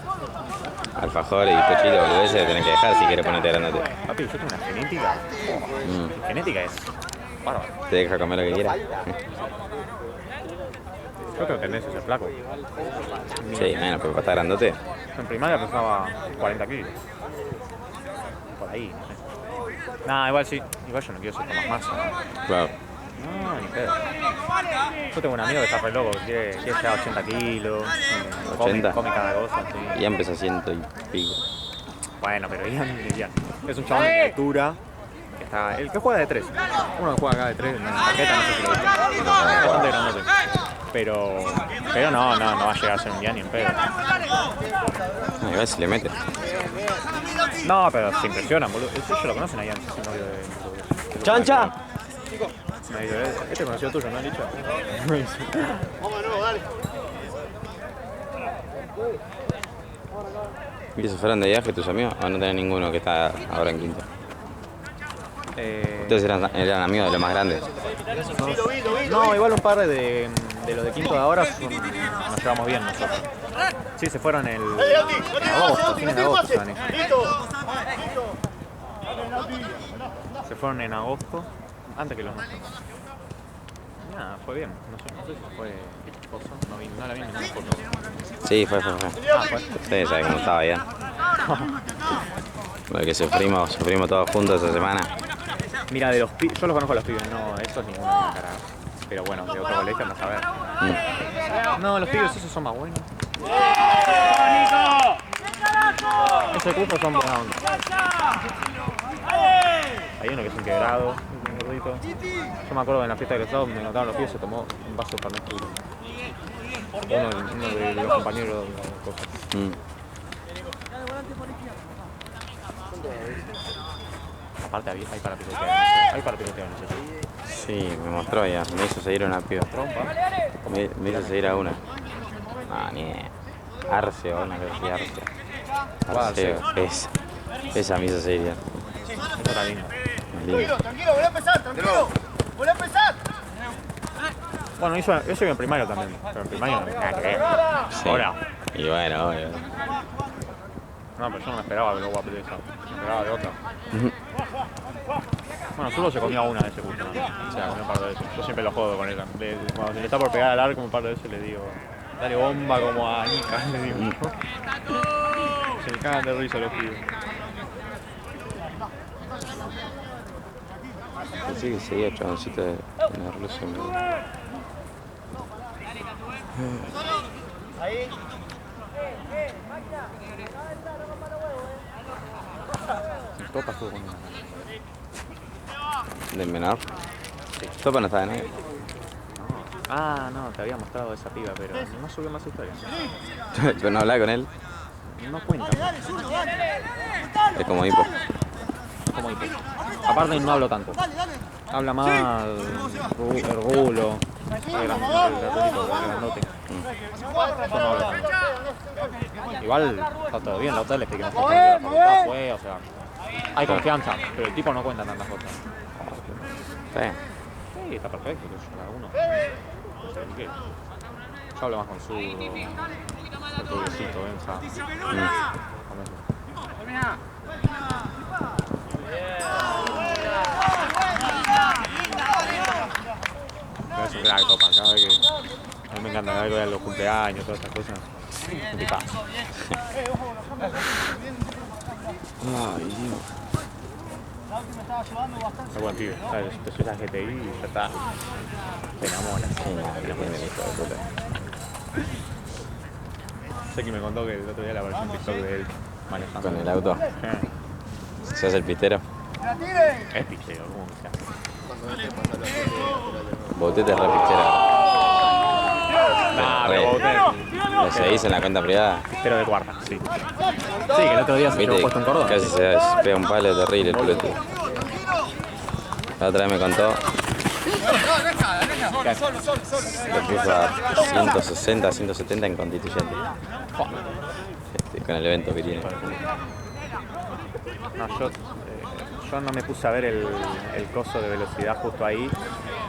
Alfajores y cochito, boludeces, tenés que dejar si quieres ponerte grandote. Papi, yo tengo una genética. Genética es bárbaro. Te deja comer lo que quieras. Creo que tenés que ser flaco. Sí, bueno, pero para estar grandote. En primaria pesaba 40 kilos. Por ahí, no sé. Nah, igual sí. Igual yo no quiero ser con más masa. Claro. No, ni pedo. Yo tengo un amigo que está re loco, que quiere llegar a 80 kilos. 80. Come cada cosa, sí. Ya empezó a 100 y pico. Bueno, pero Ian es un chabón de mi altura. Que está, el que juega de 3. Uno que juega acá de 3, en la tarjeta, no sé si lo viste. Es bastante grandote. Pero no va a llegar a ser un día ni en pedo. No, igual si le mete. No, pero se impresionan, boludo. Ellos lo conocen ahí antes, el novio de ¡Chancha! Me dice, este conocido tuyo, ¿no, Licha? ¿Y se fueron de viaje tus amigos? ¿O no tenés ninguno que está ahora en quinto? Ustedes eran amigos de los más grandes. No, igual un par de los de quinto de ahora nos llevamos bien nosotros. Sí, se fueron en agosto, fines de agosto se van ellos. Se fueron en agosto, antes que los nuestros. Nada, fue bien. No sé si fue exitoso, no la vi en ninguna foto. Sí, fue. ¿Fue? Ustedes saben cómo estaba bien. Porque sufrimos todos juntos esa semana. Mira, de los pibes, yo los conozco a los pibes, no, esos ninguno me carajo. Pero bueno, de otro colegio andás a ver. No, los pibes esos son más buenos. Ese curso son buenos. Hay uno que es un quebrado, un gordito. Yo me acuerdo que en la fiesta de egresados me notaron los pibes, se tomó un vaso de Fernet puro. Uno de los compañeros de cosas. Aparte hay para pilotear, hay para pilotear, no sé. Sí, me mostró ya, me hizo seguir a una piba. Trompa. Me hizo seguir a una. Ah, ni Arceo, una cosa así, Arceo. Esa me hizo seguir ya. Eso era lindo. Tranquilo, volví a empezar, tranquilo. Volví a empezar. Bueno, eso iba en primario también, pero en primario no nada que ver. Sí. Ahora. Y bueno, obvio. No, pero yo no me esperaba de lo guapo de esa. Me esperaba de otra. Bueno, solo se comía una de ese curso, ¿no? O sea, comía un par de veces. Yo siempre lo jodo con ella. Cuando se le está por pegar al arco un par de veces le digo, dale bomba como a Nika, le digo. Se me cagan de risa los pibes. Pensé que seguía chaboncito de la Rusia. Ahí. Topa estuvo con una. ¿Del menor? Sí. Topa no estaba en él. Ah, no, te había mostrado esa piba, pero no subió más historias. Pero no hablaba con él. No cuenta. Es como hipo. Como hipo. Aparte no hablo tanto. Habla más el rulo, el grandote. Yo no hablo tanto. Igual está todo bien, la otra le expliqué cómo la facultad fue, o sea, hay confianza, pero el tipo no cuenta tantas cosas. Sí. Sí, está perfecto, que cada uno. No sé qué. Yo hablo más con su rubiecito, Benja. Es un crack, Topa, cada vez que... A mí me encanta cada vez que voy a los cumpleaños, todas estas cosas. Un tipazo. Ay, Dios. Es buen pibe, ¿sabes? Te subes a GTI y ya está. Te enamoras. Sé que me contó que el otro día le apareció un TikTok de él manejando. Con el auto. ¿Se hace el pistero? Es pistero, ¿cómo que se hace? Botete es re pistero. Nah, pero Lo seguís en la cuenta privada. pero de cuarta, sí. Sí, que el otro día se quedó puesto en cordón. Casi se pega un palo terrible el pelotudo. La otra vez me contó que puso a 160, 170 en Constituyente. Con el evento que tiene. No, yo no me puse a ver el coso de velocidad justo ahí,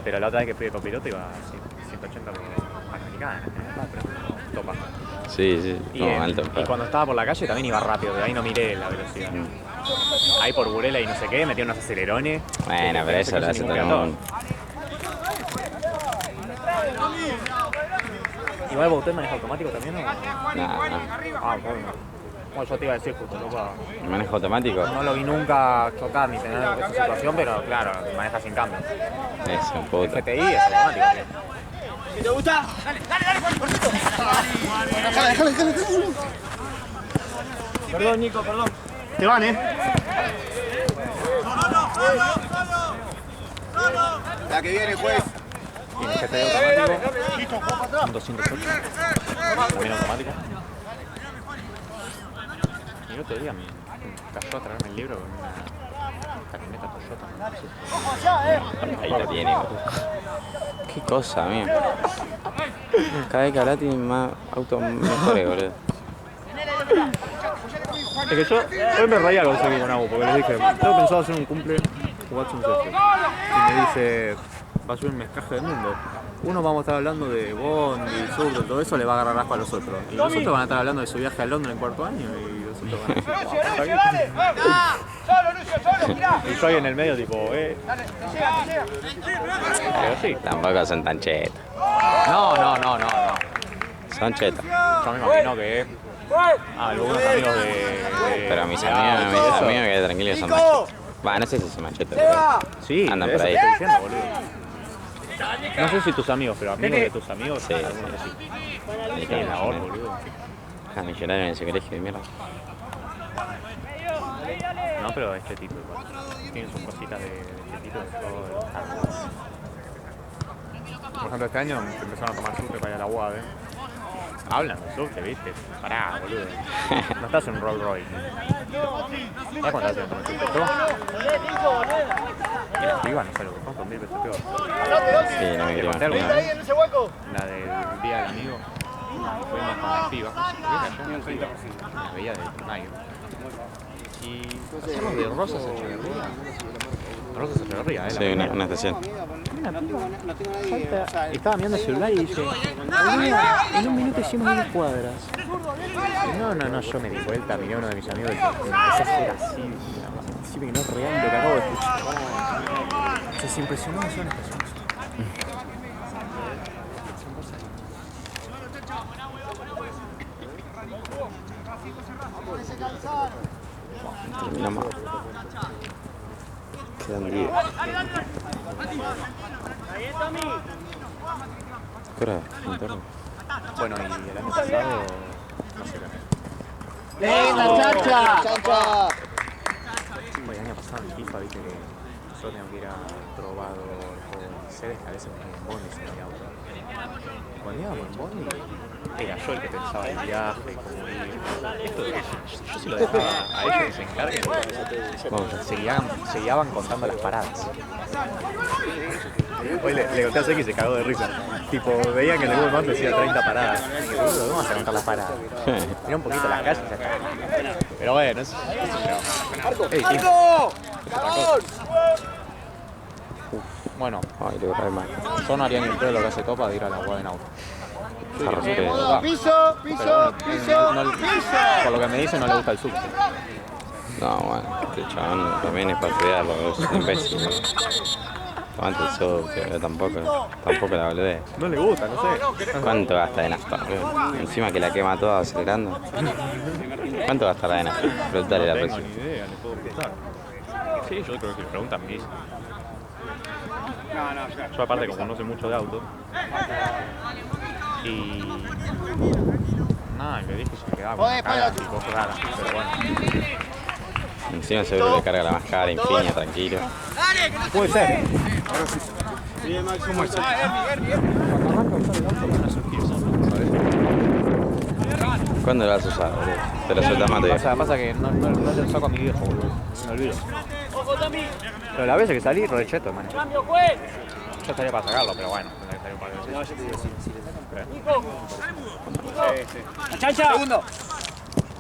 pero la otra vez que fui de copiloto iba a 180 por americana, pero Topa. Sí, como alto. Y cuando estaba por la calle también iba rápido, pero ahí no miré la velocidad. Ahí por Burela y no sé qué, metí unos acelerones. Bueno, pero eso lo hace todo el mundo. ¿Igual usted maneja automático también o...? No. Ah, bueno. Bueno, yo te iba a decir justo, Topa. ¿El manejo automático? No lo vi nunca chocar ni tener esa situación, pero claro, maneja sin cambio. Es un puto. GTI es automático. ¿Te gusta? Déjale. Perdón, Nico, perdón. Te van, La que viene, juez. Y en GTI automático, un 208. También automático. Y el otro día me cayó a traerme el libro con una camioneta Toyota. Ahí lo tiene, boludo. Qué cosa, amigo. Cada vez que hablas tiene más autos mejores, boludo. Es que yo hoy me reía con Seki con Abu porque le dije, tengo pensado hacer un cumple Watson Session. Y me dice, va a ser un mezcaje del mundo. Uno vamos a estar hablando de Bond y Surdo, todo eso le va a agarrar asco a los otros. Y los otros van a estar hablando de su viaje a Londres en cuarto año y los otros van a decir, wow, y yo ahí en el medio tipo, Pero sí. Tampoco son tan chetos. No. Son chetos. Yo me imagino que algunos amigos de Pero mis amigos que tranquilos son machetos. Va, no sé si son machetos, pero sí, andan de por eso ahí. te estoy diciendo, boludo. No sé si tus amigos, pero amigos de tus amigos, Sí, algunos que sí. Y tienen ahorro, boludo. Ah, millonario en ese colegio de mierda. No, pero este tipo igual. Tiene sus cositas de este tipo de todo. Por ejemplo, este año empezaron a tomar subte para ir a la UAB. Hablan de subte, ¿viste? Pará, boludo. No estás en un Rolls Royce. ¿Sabes cuánto hacen con el subte? ¿Todo? Y las pibas, no sé lo que son, 2.000 pesos peor. Sí, no me quiero conté alguna imaginar. vez la del día del amigo. Fuimos con las pibas. Las veía de mayo. Y pasamos de Rosas a Echeverría. Rosas a Echeverría, Sí, una estación. Una piba salta, estaba mirando el celular y dice, en un minuto hicimos 10 cuadras. No, yo me di vuelta, miré a uno de mis amigos y empecé a hacer así, decime que no es real lo que acabo de escuchar. Se impresionó, son estas personas. Terminamos. Quedan 10. ¿Qué hora es? ¿Interno? Bueno, y el año pasado, no sé qué. ¡Linda, chacha! ¡Chacha! El año pasado en FIFA, viste que nosotros teníamos que ir a Trovador o sedes que a veces tenían bondis en el auto. Y cuando íbamos en bondi, era yo el que pensaba el viaje, cómo ir. Esto, yo se lo dejaba a ellos que se encarguen. Se guiaban contando las paradas. Hoy le conté a Seki y se cagó de risa. Tipo, veían que en el Google Maps decía 30 paradas. Y dije, boludo, vamos a contar las paradas. Mira un poquito las calles y ya está. Pero bueno, eso es bueno, Ay, le voy a caer mal. yo no haría ni el pedo lo que hace Topa de ir a la UAB en auto. Jarro, sí. ¡Piso! ¡Piso! ¡Piso! No, por lo que me dicen, no le gusta el subte. No, bueno, este chabón también es para estudiarlo, es un imbécil. Tomate el subte, tampoco la boludez. No le gusta, no sé. ¿Cuánto gasta de nafta, boludo? Encima que la quema toda acelerando. ¿Cuánto gastará de nafta? Preguntale la No tengo próxima. ni idea, le puedo preguntar. Sí, yo creo que le preguntan me dicen. Yo aparte como no sé mucho de auto. Y... nada, le dije que se me quedaba con una cara y cosas raras, pero bueno. Encima seguro le carga la más cara, Infinia, tranquilo. Puede ser. ¿Cuándo lo vas a usar, boludo? Te lo sueltas más todavía. Pasa que no le saco a mi viejo, boludo. Me olvido. Pero las veces que salí, recheto, man. Yo estaría para sacarlo, pero bueno, tendría que salir un par de veces. ¡Chancha! ¡Segundo!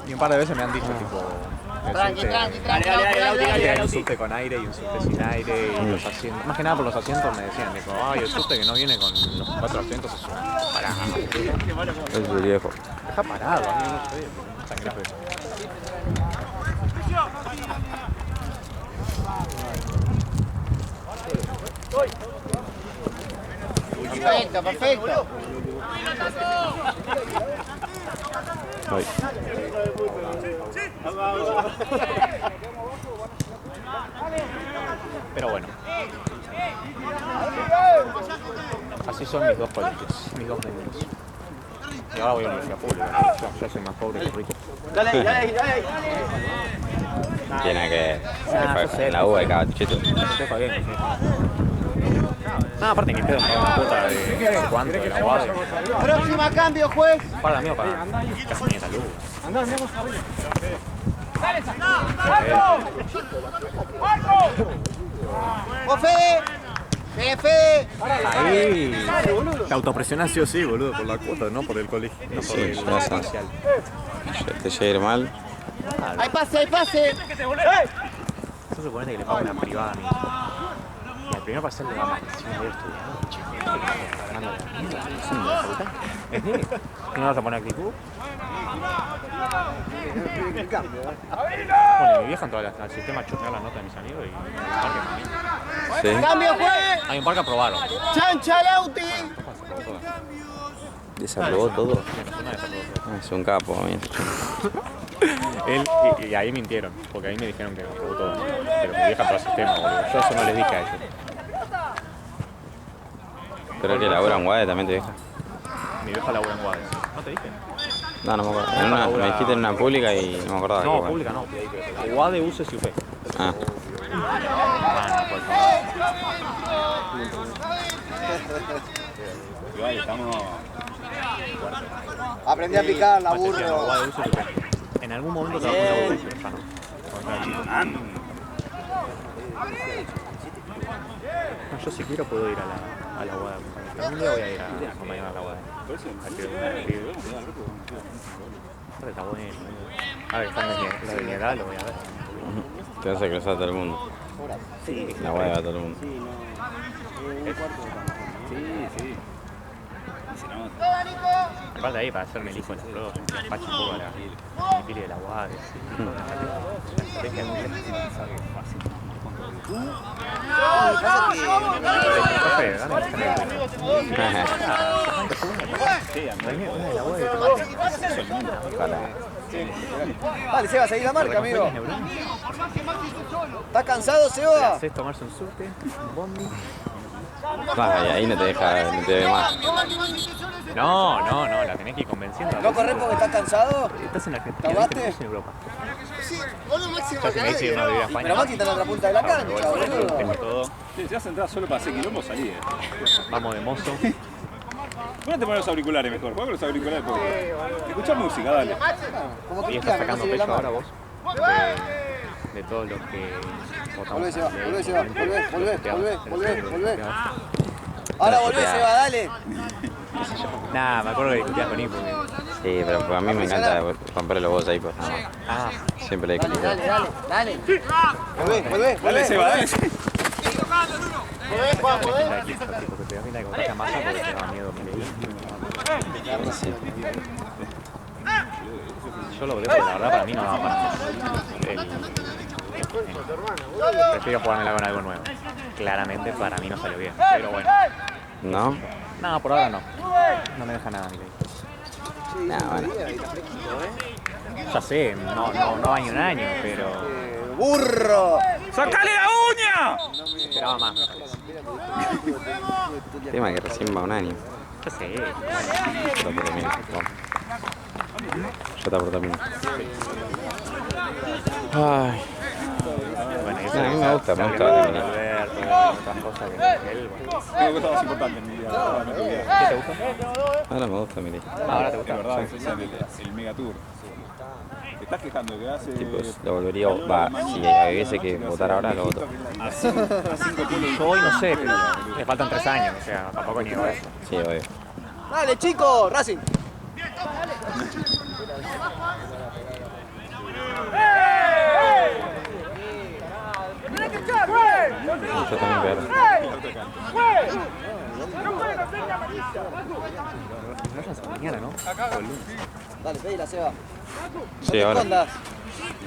Y un par de veces me han dicho, tipo... Tranqui. Dale, un subte con aire y un subte sin aire y los asientos. Más que nada por los asientos me decían, tipo, ay, el subte que no viene con los 4 asientos es un parado. Es el viejo. Deja parado, a mí no sé, no tan grave eso. Perfecto. Ay. Pero bueno. Así son mis dos colegios, mis dos menús. Y ahora voy a la universidad pública, yo soy más pobre que rico. Dale, dale. Tiene que... yo sé, En la U de cada chito. Estoy jodiendo, sí. No, aparte ni pedo, no una cuota de no sé cuánto, de la guardia. Próxima cambio, juez. Para mío, para casi 500 lucas. ¡Oh, Fede! ¡Fede! Ahí. Te autopresionas sí o sí, boludo, por la cuota, no por el colegio. No por Sí, el ya sé. parcial. Te llega a ir mal. ¡Hay pase, hay pase! Eso suponete que le pago una privada a mí. Y al primer parcial le va mal. Si no voy a estudiar, ¿Es mío? ¿No vas a poner actitud? Bueno, mi vieja en todas al sistema choquear la nota de mis amigos y Sí. ¡Cambio, juez! hay un par que aprobaron. ¡Chanchalauti! Desaprobó todo. Es un capo, mira. Él, y ahí mintieron, porque ahí me dijeron que aprobó todo. Pero mi vieja todo el sistema, boludo. Yo eso no les dije a ellos. Pero que labura en Guade también te deja. Mi vieja labura en Guades. ¿No te dije? No, no me acuerdo. En una, me dijiste en una pública y no me acordaba. No, qué pública no. Guade, UCES y UP. Ah, Igual estamos. Aprendí a picar, laburo. Guade, UCES y UP. En algún momento trabajé en la UCES, pero ya no. No, yo si quiero puedo ir a la UAD. Algún día voy a ir a acompañar a la UAD. Está bueno. A ver, están los de Niedad, lo voy a ver. te vas a cruzar a todo el mundo. La Guade va a todo el mundo. Aparte de ahí, para hacerme el hijo de las pruebas, Pachi un poco a la pili de la UAD. Dale, Seba, seguí la marca, amigo. ¿Estás cansado, Seba? Haces tomarse un surte, un bondi. Ay, ahí no te deja, no te ve más. No, la tenés que ir convenciendo. ¿No corres porque estás cansado? Estás en Argentina, ¿Acabaste? estás en Europa. Sí, boludo, máximo. Ya si me dice no vivir a España. Pero Maxi está en la otra punta de la cancha, boludo. Tengo todo. Si vas a entrar solo para hacer quilombo, salí. Vamos de mozo. Ponete poner los auriculares mejor. Juega con los auriculares. Escuchá música, dale. Como Y estás Cristiano, no sacando sirve pecho la ahora mano. vos. De todos los que votamos. Volvé, Seba, a leer, volvé, Seba, obviamente. volvé. Ahora volvé, Seba, dale. Nah, me acuerdo que discutías con Ipo. Sí, pero a mí me encanta romper los huevos ahí, pues nada más. Ah, Siempre le he criticado. Dale. Volvé. Dale, Seba, dale. Volvé, Juan, volvé. la equipo, tipo que te da miedo que botas a masa porque te da miedo Milei. Sí. Yo lo voté porque la verdad para mí no daba para prefiero jugármela con algo nuevo. Claramente para mí no salió bien, pero bueno. ¿No? No, por ahora no. No me deja nada Milei. Nah, bueno. Ya sé, no va ni un año, pero ¡Burro! ¡Sacale la uña! esperaba más. Tema que recién va un año. Ya sé. Yo te aporto mil. Yo te aporto mil. Ay. Bueno, y A mí me gusta Alberto, otras cosas que él, bueno. Tengo cosas más importantes en mi vida. ¿Qué te gusta? Ahora me gusta, mire. Ahora te Es gusta. verdad, especialmente el Megatour. Te estás quejando que hace. Tipo, lo volvería, va, si hubiese que votar ahora, lo voto. A 5 pueblos. Yo hoy no sé, pero me faltan 3 años, o sea, tampoco niego eso. Sí, obvio. Dale, chico, Racing. Yo también peor. Mañana, ¿no? O el lunes. Dale, pedila, Seba. Sí, ahora. ¿Dónde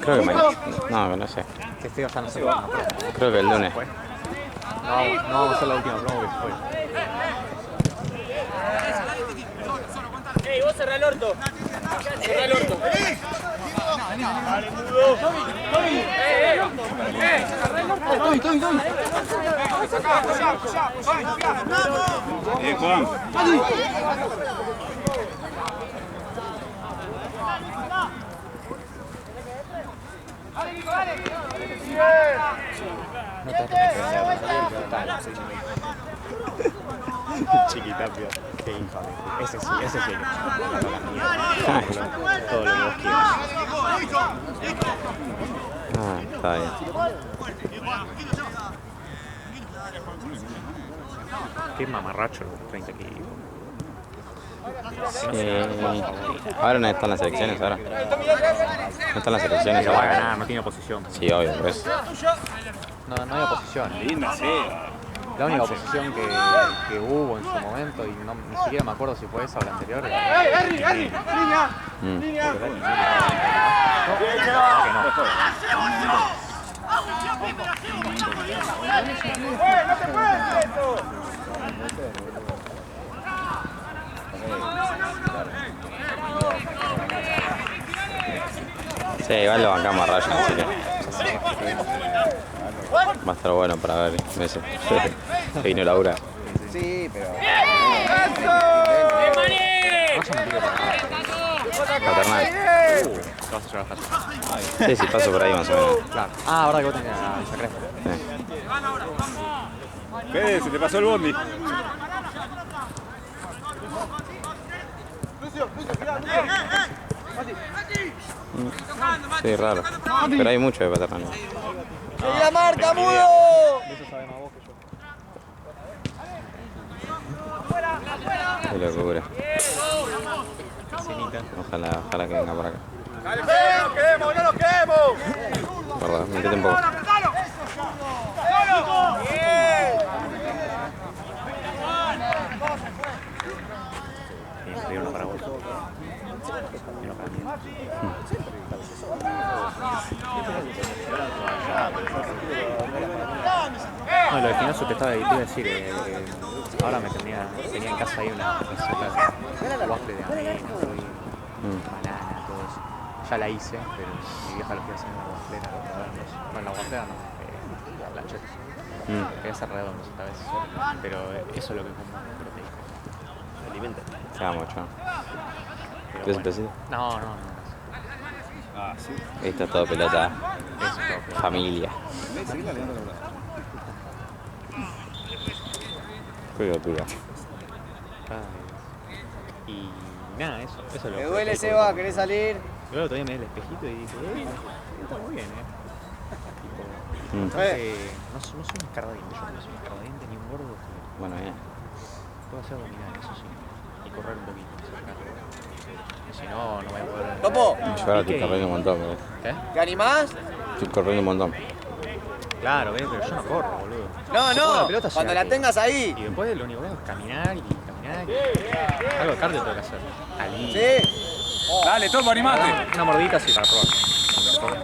Creo que mañana. No, no sé. Que estoy ya no sé cuándo. Creo que el lunes. No vamos a hacer la última promo que fue. ¡Ey, vos cerrá el orto! ¡Cerrá el orto! Juan. Chiquitapio. Qué hijo de... Ese sí. Todo lo que vos quieras. Ah, está bien. Qué mamarracho los 30 kilos. Ahora no están las elecciones, ahora. No están las elecciones No va a ahora. ganar, no tiene oposición. Sí, obvio, por eso. No hay oposición. Linda sea. La única oposición que hubo en su momento, y no, ni siquiera me acuerdo si fue esa o la anterior, Mm. Sí, igual lo bancamos a Ryan, así que va a estar bueno para ver meses. Vino Laura. Sí, pero. Paternal. Vas a llevar hasta allá. Sí, sí, paso por ahí más o menos. Claro. Ah, ahora que vos tenés a Villa Crespo. Sí. Fede, se te pasó el bondi. Sí, raro. Pero hay mucho de paternal. ¡Seguí la marca, mudo! Qué locura. Ojalá que venga por acá. ¡Ya lo queremos! ¡Ya lo queremos! Perdón, metete un poco. Y uno para vos. Y uno para mí. No, lo de Finoso te iba a decir que ahora tenía en casa ahí una receta de waffle de avena, banana, todo eso. Ya la hice, pero mi vieja lo quiere hacer en la waflera. No, en la waflera no, la plancheta. Quería hacer redondos esta vez, pero eso es lo que como proteico. Alimenta. Te amo, chao. ¿Quieres un pesito? No. Ah, sí. Esto es todo pelota. Eso es todo. Familia. Qué locura. Y nada, eso es lo Me que duele, Seba, ¿querés salir? Luego todavía me di el espejito y dije, está muy bien, Tipo, Mm. no soy un escardadiente, yo no soy un escardadiente ni un gordo que Bueno, bien. puedo hacer abdominales, eso sí, y correr un poquito. Si no, no voy a poder. ¡Topo! Yo ahora estoy corriendo un montón, ¿ves? ¿Qué? ¿Te animás? Estoy corriendo un montón. Claro, pero yo no corro, boludo. No, Yo con la no, pelota cuando llega la tengas ahí. Y después lo único que hago es caminar y algo de cardio tengo que hacer. Alí. Sí. Dale, Topo, animate. Una mordidita así para probar.